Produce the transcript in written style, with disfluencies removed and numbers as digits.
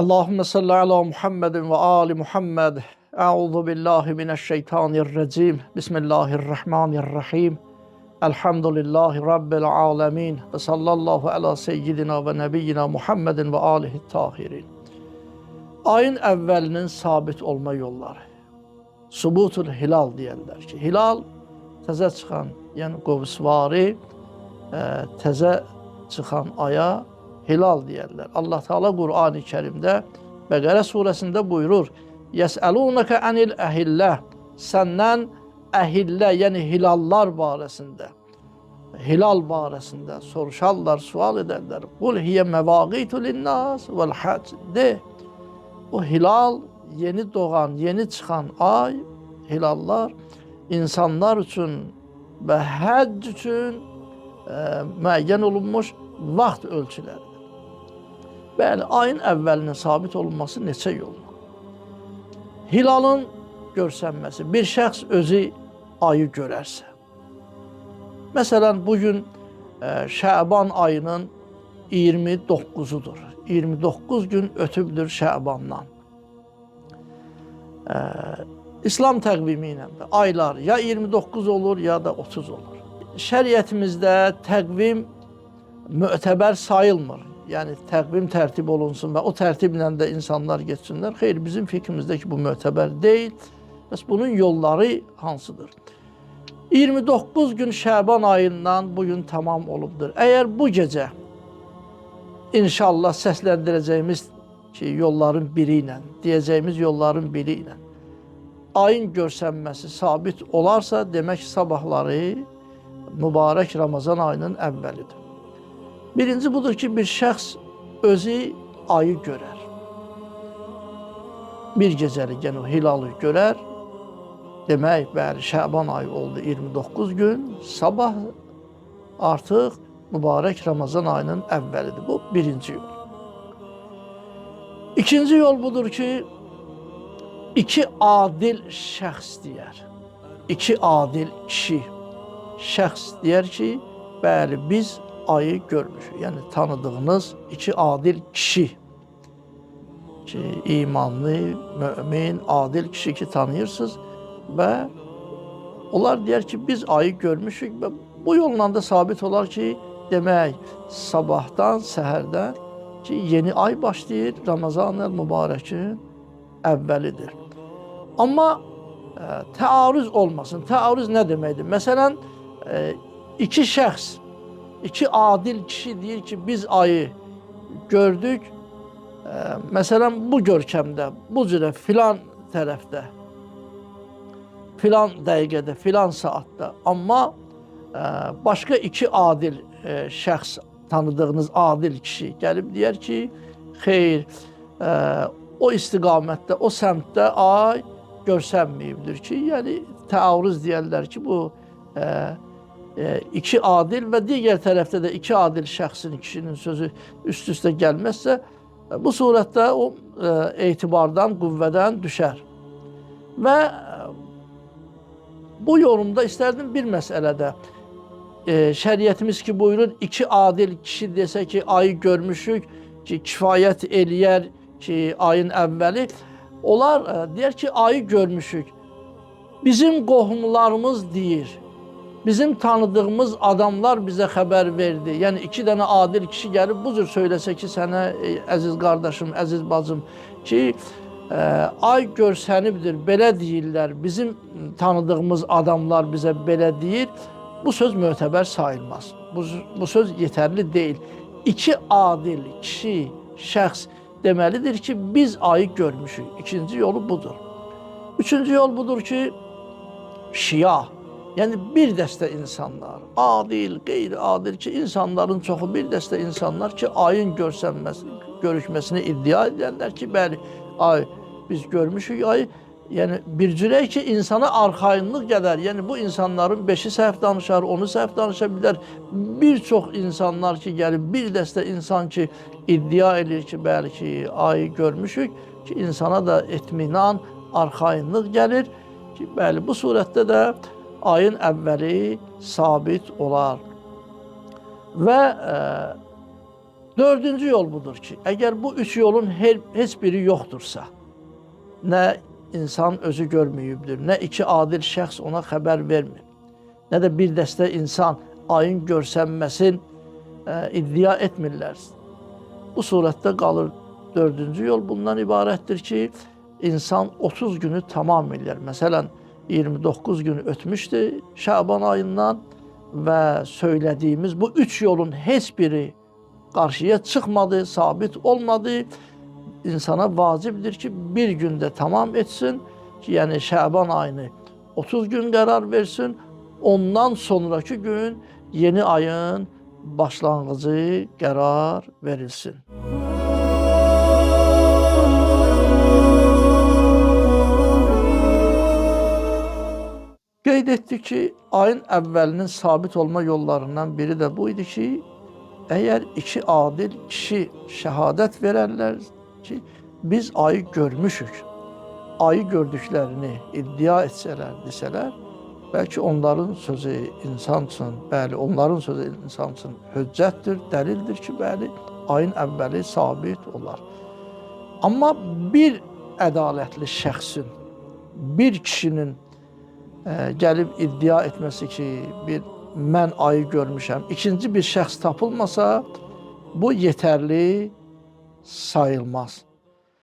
Allahümme salli ala Muhammedin ve ali Muhammed. Euzu billahi mineşşeytanirracim. Bismillahirrahmanirrahim. Elhamdülillahi Rabbil alemin. Ve sallallahu ala seyyidina ve nebiyyina Muhammedin ve alihi tahirin. Ayın əvvəlinin sabit olma yolları. Subutul hilal deyirlər ki, hilal təzə çıxan, yəni qovsvari təzə çıxan aya hilal deyirlər. Allah Teala Qur'an-ı Kerimdə Bəqərə surəsində buyurur: "Yəsəlunəkə anil əhillə." Səndən əhillə, yəni hilallar barəsində, hilal barəsində soruşarlar, sual edərlər. "Qul hiyə məvaqitu linnas vəl hac." De, o hilal, yeni doğan, yeni çıxan ay, hilallar insanlar üçün və həcc üçün müəyyən olunmuş vaxt ölçüləri. Bəli, ayın əvvəlinin sabit olunması neçə yolla? Hilalın görsənməsi, bir şəxs özü ayı görərsə. Məsələn, bugün Şəban ayının 29'udur. 29 gün ötübdür Şəbandan. İslam təqvimi ilə də aylar ya 29 olur, ya da 30 olur. Şəriətimizdə təqvim mötəbər sayılmır. Yəni təqvim tərtib olunsun və o tərtiblə də insanlar geçsinlər. Xeyr, bizim fikrimizdəki bu mötəbər deyil. Bəs bunun yolları hansıdır? 29 gün Şəban ayından bugün tamam olubdur. Əgər bu gecə inşallah səsləndirəcəyimiz ki, yolların biri ilə, deyəcəyimiz yolların biri ilə ayın görsənməsi sabit olarsa, demək sabahları mübarək Ramazan ayının əvvəlidir. Birinci budur ki, bir şəxs özü ayı görər. Bir gecəlik, yəni o hilalı görər. Demək, bəli, Şəban ayı oldu 29 gün. Sabah artıq mübarək Ramazan ayının əvvəlidir. Bu birinci yol. İkinci yol budur ki, iki adil şəxs deyər. İki adil kişi şəxs deyər ki, bəli, biz ayı görmüşük. Yəni tanıdığınız iki adil kişi ki, imanlı, mümin, adil kişi ki tanıyırsınız və onlar deyər ki, biz ayı görmüşük və bu yolla da sabit olar ki, demək, sabahdan, səhərdən ki, yeni ay başlayır, Ramazan-ı Mübarəkin əvvəlidir. Amma təarüz olmasın. Təarüz nə deməkdir? Məsələn, iki şəxs, iki adil kişi deyir ki, biz ayı gördük. Məsələn, bu görkəmdə, bu cürə filan tərəfdə, filan dəqiqədə, filan saatda. Amma başqa iki adil şəxs, tanıdığınız adil kişi gəlib deyər ki, xeyr, o istiqamətdə, o səmtdə ay görsənməyibdir ki, yəni təarüz deyərlər ki, bu iki adil və digər tərəfdə də iki adil şəxsin, kişinin sözü üst-üstə gəlməzsə, bu surətdə o etibardan, qüvvədən düşər. Və bu yorumda istərdim bir məsələdə, şəriətimiz ki buyurur, iki adil kişi desə ki, ayı görmüşük ki, kifayət eləyər ki, ayın əvvəli, onlar deyər ki, ayı görmüşük. Bizim qohumlarımız deyir, bizim tanıdığımız adamlar bizə xəbər verdi. Yəni, iki dənə adil kişi gəlib bu cür söyləsə ki, sənə əziz qardaşım, əziz bacım ki, ay görsənibdir, belə deyirlər, bizim tanıdığımız adamlar bizə belə deyir. Bu söz mötəbər sayılmaz. Bu söz yetərli deyil. İki adil kişi, şəxs deməlidir ki, biz ayı görmüşük. İkinci yolu budur. Üçüncü yol budur ki, şia. Yəni bir dəstə insanlar, adil, qeyri-adil ki, insanların çoxu bir dəstə insanlar ki, ayın görüşməsini iddia edirlər ki, bəli, ay, biz görmüşük ayı. Yəni bir cürə ki, insana arxayınlıq gələr. Yəni bu insanların 5-i səhv danışar, 10-u səhv danışa bilər. Bir çox insanlar ki, gəlib bir dəstə insan ki, iddia edir ki, bəli ki, ayı görmüşük ki, insana da etminan, arxayınlıq gəlir ki, bəli, bu surətdə də ayın əvvəli sabit olar. Və Dördüncü yol budur ki, eğer bu üç yolun heç biri yoktursa, ne insan özü görməyibdir, ne iki adil şəxs ona xəbər vermir, ne de bir dəstə insan ayın görsənməsin iddia etmirlər. Bu surətdə qalır dördüncü yol bundan ibarətdir ki, insan 30 günü tamam eləyər. Məsələn, 29 gün ötmüşdü Şaban ayından və söylədiyimiz bu üç yolun heç biri qarşıya çıxmadı, sabit olmadı. İnsana vacibdir ki, bir günde tamam etsin ki, yəni Şaban ayını 30 gün qərar versin. Ondan sonraki gün yeni ayın başlanğıcı qərar verilsin. Qeyd etdik ki, ayın əvvəlinin sabit olma yollarından biri də bu idi ki, eğer iki adil kişi şəhadət verərlər ki, biz ayı görmüşük, ayı gördüklərini iddia desələr, belki onların sözü insan üçün, bəli, onların sözü insan üçün hüccətdir, dəlildir ki, bəli, ayın əvvəli sabit olar. Amma bir ədalətli şəxsin, bir kişinin gəlib iddia etməsi ki, mən ayı görmüşəm, ikinci bir şəxs tapılmasa, bu yetərli sayılmaz.